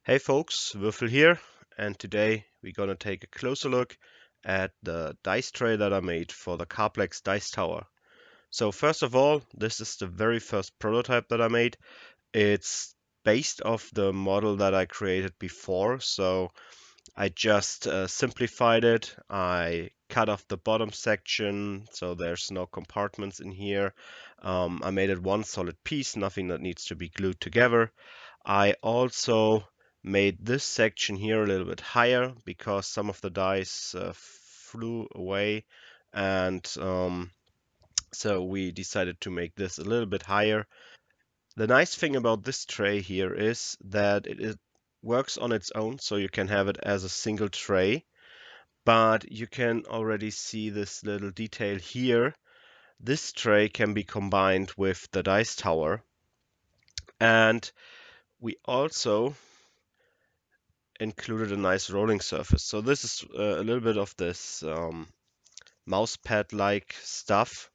Hey folks, Würfel here, and today we're gonna take a closer look at the dice tray that I made for the KAPPLEX Dice Tower. So first of all, this is the very first prototype that I made. It's based off the model that I created before, so I just simplified it. I cut off the bottom section, so there's no compartments in here. I made it one solid piece, nothing that needs to be glued together. I also made this section here a little bit higher because some of the dice flew away, and so we decided to make this a little bit higher. The nice thing about this tray here is that it works on its own, so you can have it as a single tray, but you can already see this little detail here. This tray can be combined with the dice tower, and we also included a nice rolling surface. So this is a little bit of this mouse pad-like stuff,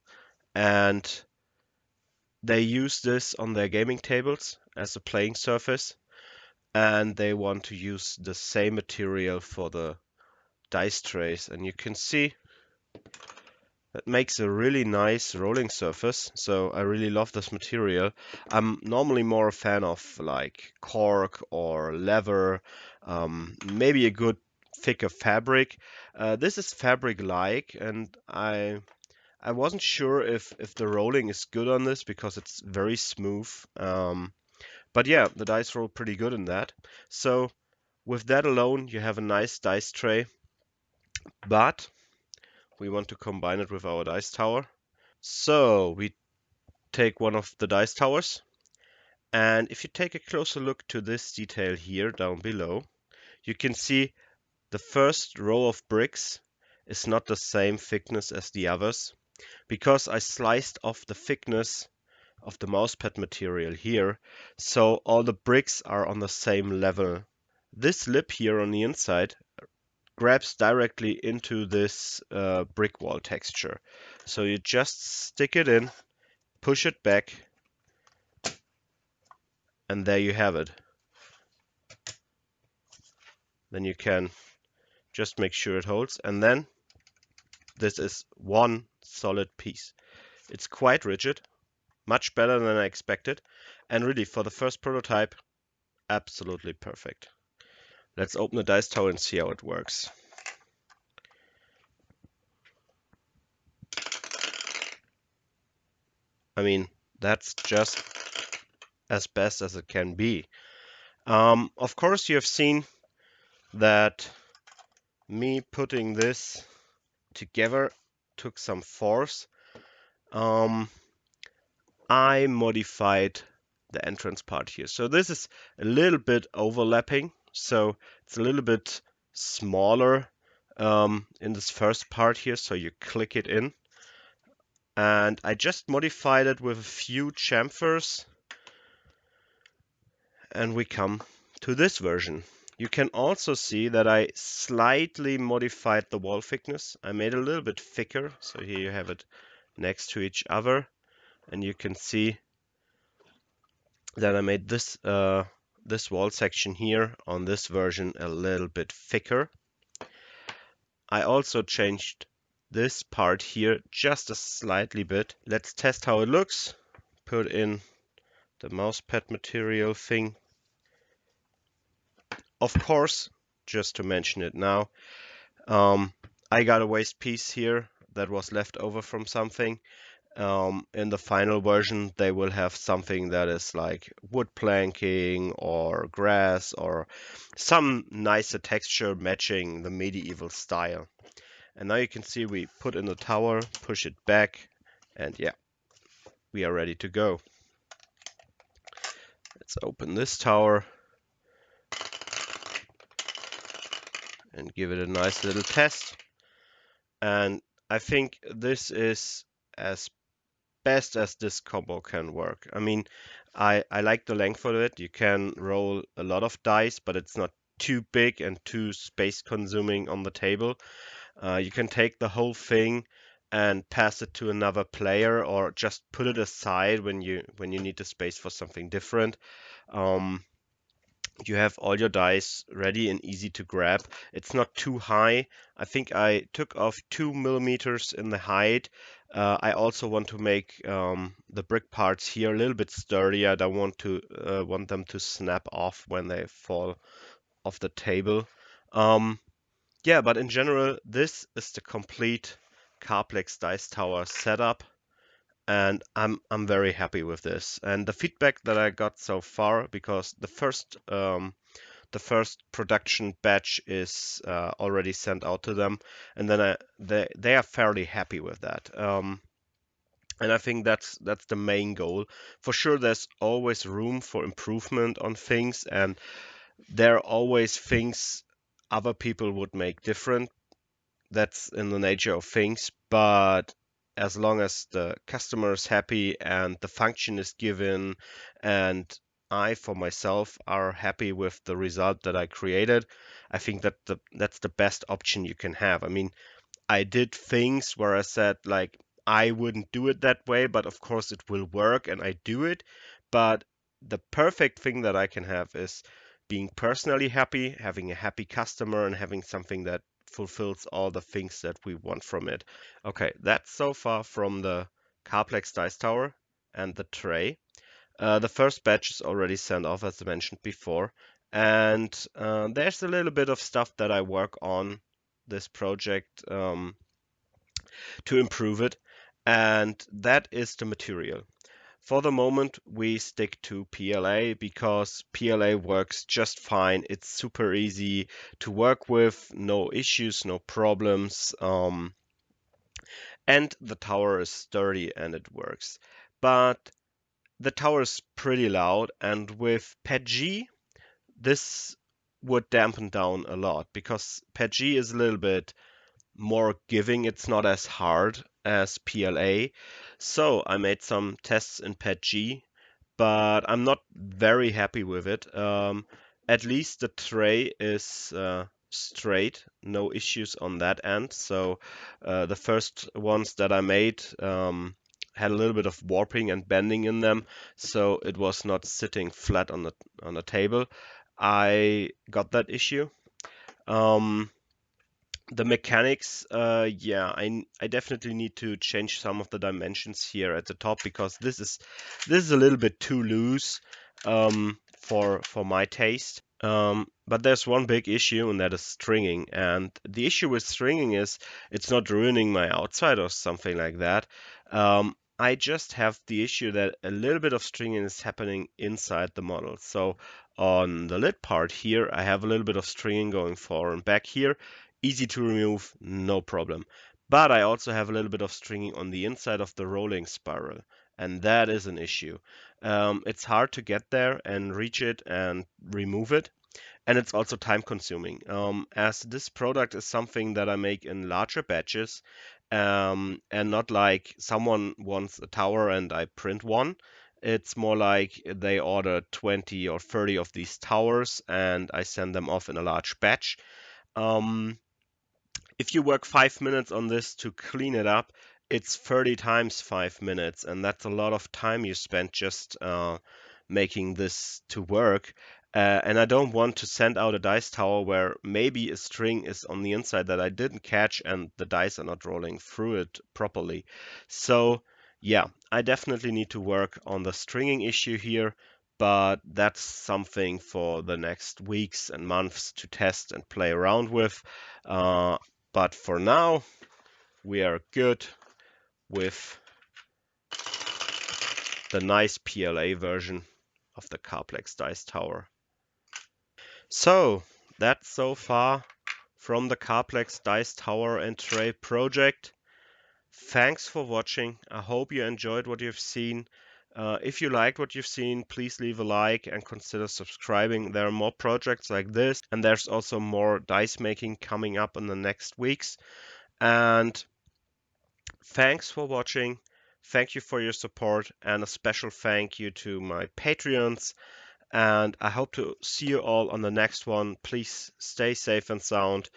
and they use this on their gaming tables as a playing surface, and they want to use the same material for the dice trays. And you can see that makes a really nice rolling surface. So I really love this material. I'm normally more a fan of like cork or leather, maybe a good thicker fabric. This is fabric-like, and I wasn't sure if the rolling is good on this because it's very smooth. But yeah, the dice roll pretty good in that. So with that alone, you have a nice dice tray, but we want to combine it with our dice tower. So we take one of the dice towers, and if you take a closer look to this detail here down below, you can see the first row of bricks is not the same thickness as the others because I sliced off the thickness of the mousepad material here, so all the bricks are on the same level. This lip here on the inside grabs directly into this brick wall texture. So you just stick it in, push it back, and there you have it. Then you can just make sure it holds, and then this is one solid piece. It's quite rigid, much better than I expected, and really for the first prototype, absolutely perfect. Let's open the dice tower and see how it works. I mean, that's just as best as it can be. Of course, you have seen that me putting this together took some force. I modified the entrance part here. So this is a little bit overlapping. So it's a little bit smaller in this first part here. So you click it in. And I just modified it with a few chamfers. And we come to this version. You can also see that I slightly modified the wall thickness. I made it a little bit thicker. So here you have it next to each other. And you can see that I made this this wall section here on this version a little bit thicker. I also changed this part here just a slightly bit. Let's test how it looks. Put in the mousepad material thing. Of course, just to mention it now, I got a waste piece here that was left over from something. In the final version, they will have something that is like wood planking or grass or some nicer texture matching the medieval style. And now you can see we put in the tower, push it back, and yeah, we are ready to go. Let's open this tower and give it a nice little test. And I think this is as best as this combo can work. I mean, I like the length of it. You can roll a lot of dice, but it's not too big and too space consuming on the table. You can take the whole thing and pass it to another player or just put it aside when you need the space for something different. you have all your dice ready and easy to grab. It's not too high. I think I took off 2 millimeters in the height. I also want to make the brick parts here a little bit sturdier. I don't want them to snap off when they fall off the table. Yeah, but in general, this is the complete KAPPLEX Dice Tower setup, and I'm very happy with this. And the feedback that I got so far, because the first production batch is already sent out to them, and then they are fairly happy with that. And I think that's the main goal. For sure, there's always room for improvement on things, and there are always things other people would make different. That's in the nature of things, but as long as the customer is happy and the function is given, and I for myself are happy with the result that I created, I think that's the best option you can have. I mean, I did things where I said like I wouldn't do it that way, but of course it will work and I do it. But the perfect thing that I can have is being personally happy, having a happy customer, and having something that fulfills all the things that we want from it. Okay, that's so far from the KAPPLEX Dice Tower and the tray. The first batch is already sent off, as I mentioned before, and there's a little bit of stuff that I work on this project to improve it, and that is the material. For the moment, we stick to PLA because PLA works just fine. It's super easy to work with, no issues, no problems, and the tower is sturdy and it works. But the tower is pretty loud, and with PETG, this would dampen down a lot because PETG is a little bit more giving. It's not as hard as PLA. So I made some tests in PETG, but I'm not very happy with it. At least the tray is straight, no issues on that end. So the first ones that I made had a little bit of warping and bending in them, so it was not sitting flat on the table. I got that issue. Um, the mechanics, yeah, I definitely need to change some of the dimensions here at the top because this is a little bit too loose for my taste. But there's one big issue, and that is stringing. And the issue with stringing is it's not ruining my outside or something like that. I just have the issue that a little bit of stringing is happening inside the model. So on the lid part here, I have a little bit of stringing going forward and back here. Easy to remove, no problem. But I also have a little bit of stringing on the inside of the rolling spiral, and that is an issue. It's hard to get there and reach it and remove it, and it's also time consuming. As this product is something that I make in larger batches, and not like someone wants a tower and I print one. It's more like they order 20 or 30 of these towers and I send them off in a large batch. Um, if you work 5 minutes on this to clean it up, it's 30 times 5 minutes, and that's a lot of time you spent just making this to work. And I don't want to send out a dice tower where maybe a string is on the inside that I didn't catch and the dice are not rolling through it properly. So, yeah, I definitely need to work on the stringing issue here, but that's something for the next weeks and months to test and play around with. But for now, we are good with the nice PLA version of the KAPPLEX Dice Tower. So, that's so far from the KAPPLEX Dice Tower and Tray project. Thanks for watching. I hope you enjoyed what you've seen. If you liked what you've seen, please leave a like and consider subscribing. There are more projects like this, and there's also more dice making coming up in the next weeks. And thanks for watching. Thank you for your support, and a special thank you to my Patreons. And I hope to see you all on the next one. Please stay safe and sound.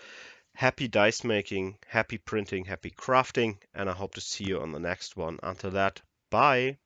Happy dice making, happy printing, happy crafting, and I hope to see you on the next one. Until that, bye.